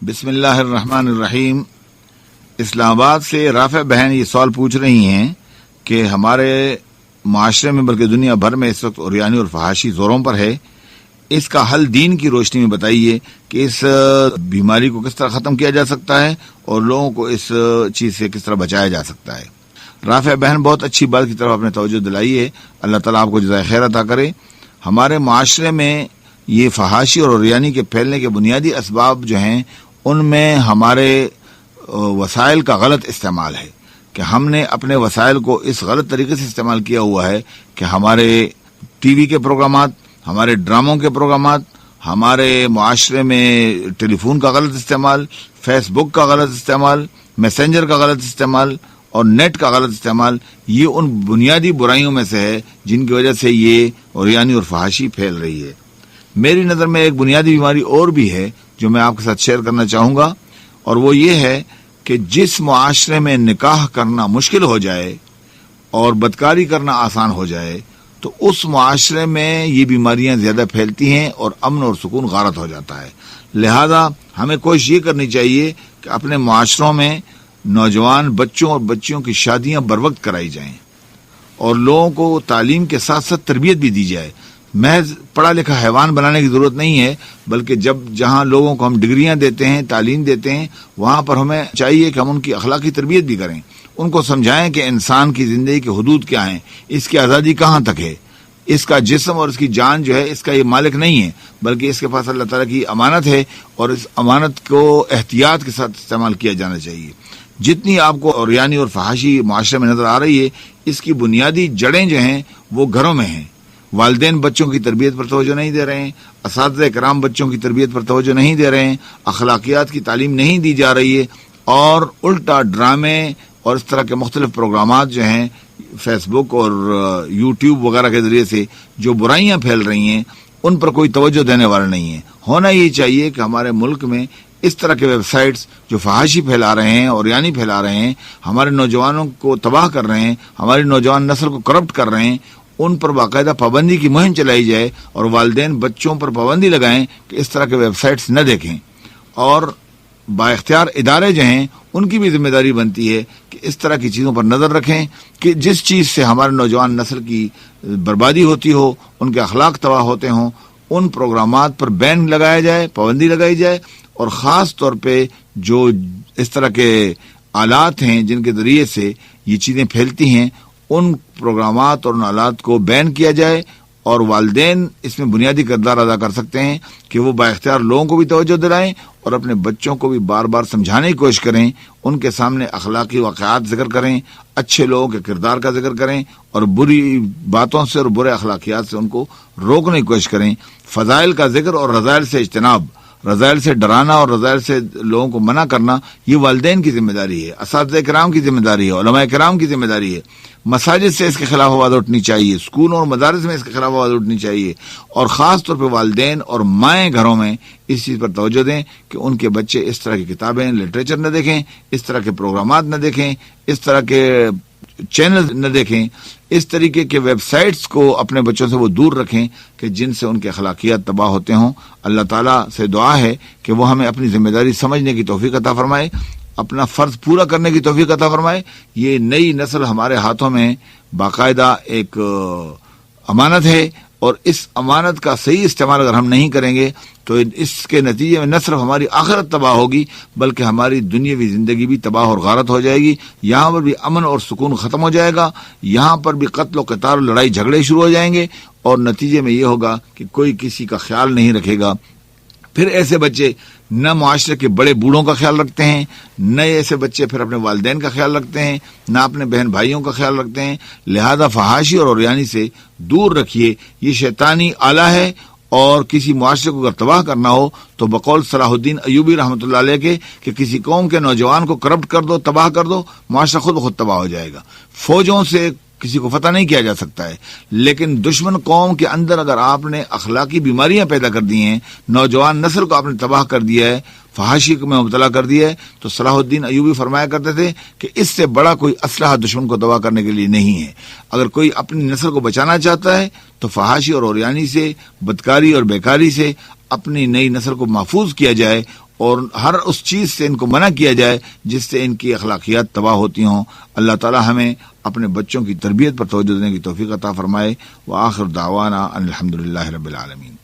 بسم اللہ الرحمن الرحیم۔ اسلام آباد سے رافع بہن یہ سوال پوچھ رہی ہیں کہ ہمارے معاشرے میں بلکہ دنیا بھر میں اس وقت عریانی اور فحاشی زوروں پر ہے، اس کا حل دین کی روشنی میں بتائیے کہ اس بیماری کو کس طرح ختم کیا جا سکتا ہے اور لوگوں کو اس چیز سے کس طرح بچایا جا سکتا ہے۔ رافع بہن بہت اچھی بات کی طرف اپنے توجہ دلائی ہے، اللہ تعالیٰ آپ کو جزائے خیر عطا کرے۔ ہمارے معاشرے میں یہ فحاشی اور عریانی کے پھیلنے کے بنیادی اسباب جو ہیں ان میں ہمارے وسائل کا غلط استعمال ہے کہ ہم نے اپنے وسائل کو اس غلط طریقے سے استعمال کیا ہوا ہے کہ ہمارے ٹی وی کے پروگرامات، ہمارے ڈراموں کے پروگرامات، ہمارے معاشرے میں ٹیلی فون کا غلط استعمال، فیس بک کا غلط استعمال، میسنجر کا غلط استعمال اور نیٹ کا غلط استعمال، یہ ان بنیادی برائیوں میں سے ہے جن کی وجہ سے یہ عریانی اور فحاشی پھیل رہی ہے۔ میری نظر میں ایک بنیادی بیماری اور بھی ہے جو میں آپ کے ساتھ شیئر کرنا چاہوں گا، اور وہ یہ ہے کہ جس معاشرے میں نکاح کرنا مشکل ہو جائے اور بدکاری کرنا آسان ہو جائے تو اس معاشرے میں یہ بیماریاں زیادہ پھیلتی ہیں اور امن اور سکون غارت ہو جاتا ہے۔ لہذا ہمیں کوشش یہ کرنی چاہیے کہ اپنے معاشروں میں نوجوان بچوں اور بچیوں کی شادیاں بروقت کرائی جائیں اور لوگوں کو تعلیم کے ساتھ ساتھ تربیت بھی دی جائے۔ محض پڑھا لکھا حیوان بنانے کی ضرورت نہیں ہے، بلکہ جہاں لوگوں کو ہم ڈگریاں دیتے ہیں، تعلیم دیتے ہیں، وہاں پر ہمیں چاہیے کہ ہم ان کی اخلاقی تربیت بھی کریں، ان کو سمجھائیں کہ انسان کی زندگی کے حدود کیا ہیں، اس کی آزادی کہاں تک ہے، اس کا جسم اور اس کی جان جو ہے اس کا یہ مالک نہیں ہے، بلکہ اس کے پاس اللہ تعالیٰ کی امانت ہے اور اس امانت کو احتیاط کے ساتھ استعمال کیا جانا چاہیے۔ جتنی آپ کو عریانی اور فحاشی معاشرے میں نظر آ رہی ہے، اس کی بنیادی جڑیں جو ہیں وہ گھروں میں ہیں۔ والدین بچوں کی تربیت پر توجہ نہیں دے رہے ہیں، اساتذہ کرام بچوں کی تربیت پر توجہ نہیں دے رہے ہیں، اخلاقیات کی تعلیم نہیں دی جا رہی ہے، اور الٹا ڈرامے اور اس طرح کے مختلف پروگرامات جو ہیں فیس بک اور یوٹیوب وغیرہ کے ذریعے سے جو برائیاں پھیل رہی ہیں ان پر کوئی توجہ دینے والا نہیں ہے۔ ہونا یہ چاہیے کہ ہمارے ملک میں اس طرح کے ویب سائٹس جو فحاشی پھیلا رہے ہیں اور عریانی پھیلا رہے ہیں، ہمارے نوجوانوں کو تباہ کر رہے ہیں، ہماری نوجوان نسل کو کرپٹ کر رہے ہیں، ان پر باقاعدہ پابندی کی مہم چلائی جائے اور والدین بچوں پر پابندی لگائیں کہ اس طرح کے ویب سائٹس نہ دیکھیں، اور بااختیار ادارے جو ہیں ان کی بھی ذمہ داری بنتی ہے کہ اس طرح کی چیزوں پر نظر رکھیں کہ جس چیز سے ہمارے نوجوان نسل کی بربادی ہوتی ہو، ان کے اخلاق تباہ ہوتے ہوں، ان پروگرامات پر بین لگایا جائے، پابندی لگائی جائے، اور خاص طور پہ جو اس طرح کے آلات ہیں جن کے ذریعے سے یہ چیزیں پھیلتی ہیں ان پروگرامات اور ان آلات کو بین کیا جائے، اور والدین اس میں بنیادی کردار ادا کر سکتے ہیں کہ وہ بااختیار لوگوں کو بھی توجہ دلائیں اور اپنے بچوں کو بھی بار بار سمجھانے کی کوشش کریں، ان کے سامنے اخلاقی واقعات ذکر کریں، اچھے لوگوں کے کردار کا ذکر کریں اور بری باتوں سے اور برے اخلاقیات سے ان کو روکنے کی کوشش کریں۔ فضائل کا ذکر اور رذائل سے اجتناب، رذائل سے ڈرانا اور رذائل سے لوگوں کو منع کرنا، یہ والدین کی ذمہ داری ہے، اساتذہ کرام کی ذمہ داری ہے، علماء کرام کی ذمہ داری ہے۔ مساجد سے اس کے خلاف آواز اٹھنی چاہیے، اسکولوں اور مدارس میں اس کے خلاف آواز اٹھنی چاہیے، اور خاص طور پہ والدین اور مائیں گھروں میں اس چیز پر توجہ دیں کہ ان کے بچے اس طرح کی کتابیں، لٹریچر نہ دیکھیں، اس طرح کے پروگرامات نہ دیکھیں، اس طرح کے چینل نہ دیکھیں، اس طریقے کے ویب سائٹس کو اپنے بچوں سے وہ دور رکھیں کہ جن سے ان کے اخلاقیات تباہ ہوتے ہوں۔ اللہ تعالیٰ سے دعا ہے کہ وہ ہمیں اپنی ذمہ داری سمجھنے کی توفیق عطا فرمائے، اپنا فرض پورا کرنے کی توفیق عطا فرمائے۔ یہ نئی نسل ہمارے ہاتھوں میں باقاعدہ ایک امانت ہے، اور اس امانت کا صحیح استعمال اگر ہم نہیں کریں گے تو اس کے نتیجے میں نہ صرف ہماری آخرت تباہ ہوگی بلکہ ہماری دنیاوی زندگی بھی تباہ اور غارت ہو جائے گی۔ یہاں پر بھی امن اور سکون ختم ہو جائے گا، یہاں پر بھی قتل و قتال اور لڑائی جھگڑے شروع ہو جائیں گے، اور نتیجے میں یہ ہوگا کہ کوئی کسی کا خیال نہیں رکھے گا۔ پھر ایسے بچے نہ معاشرے کے بڑے بوڑھوں کا خیال رکھتے ہیں، نہ ایسے بچے پھر اپنے والدین کا خیال رکھتے ہیں، نہ اپنے بہن بھائیوں کا خیال رکھتے ہیں۔ لہذا فحاشی اور عریانی سے دور رکھیے، یہ شیطانی آلہ ہے، اور کسی معاشرے کو اگر تباہ کرنا ہو تو بقول صلاح الدین ایوبی رحمۃ اللہ علیہ کے کہ کسی قوم کے نوجوان کو کرپٹ کر دو، تباہ کر دو، معاشرہ خود بخود تباہ ہو جائے گا۔ فوجوں سے کسی کو فتح نہیں کیا جا سکتا ہے، لیکن دشمن قوم کے اندر اگر آپ نے اخلاقی بیماریاں پیدا کر دی ہیں، نوجوان نسل کو آپ نے تباہ کر دیا ہے، فحاشی میں مبتلا کر دیا ہے، تو صلاح الدین ایوبی فرمایا کرتے تھے کہ اس سے بڑا کوئی اسلحہ دشمن کو تباہ کرنے کے لیے نہیں ہے۔ اگر کوئی اپنی نسل کو بچانا چاہتا ہے تو فحاشی اور عریانی سے، بدکاری اور بیکاری سے اپنی نئی نسل کو محفوظ کیا جائے اور ہر اس چیز سے ان کو منع کیا جائے جس سے ان کی اخلاقیات تباہ ہوتی ہوں۔ اللہ تعالی ہمیں اپنے بچوں کی تربیت پر توجہ دینے کی توفیق عطا فرمائے۔ وآخر دعوانا ان الحمدللہ رب العالمین۔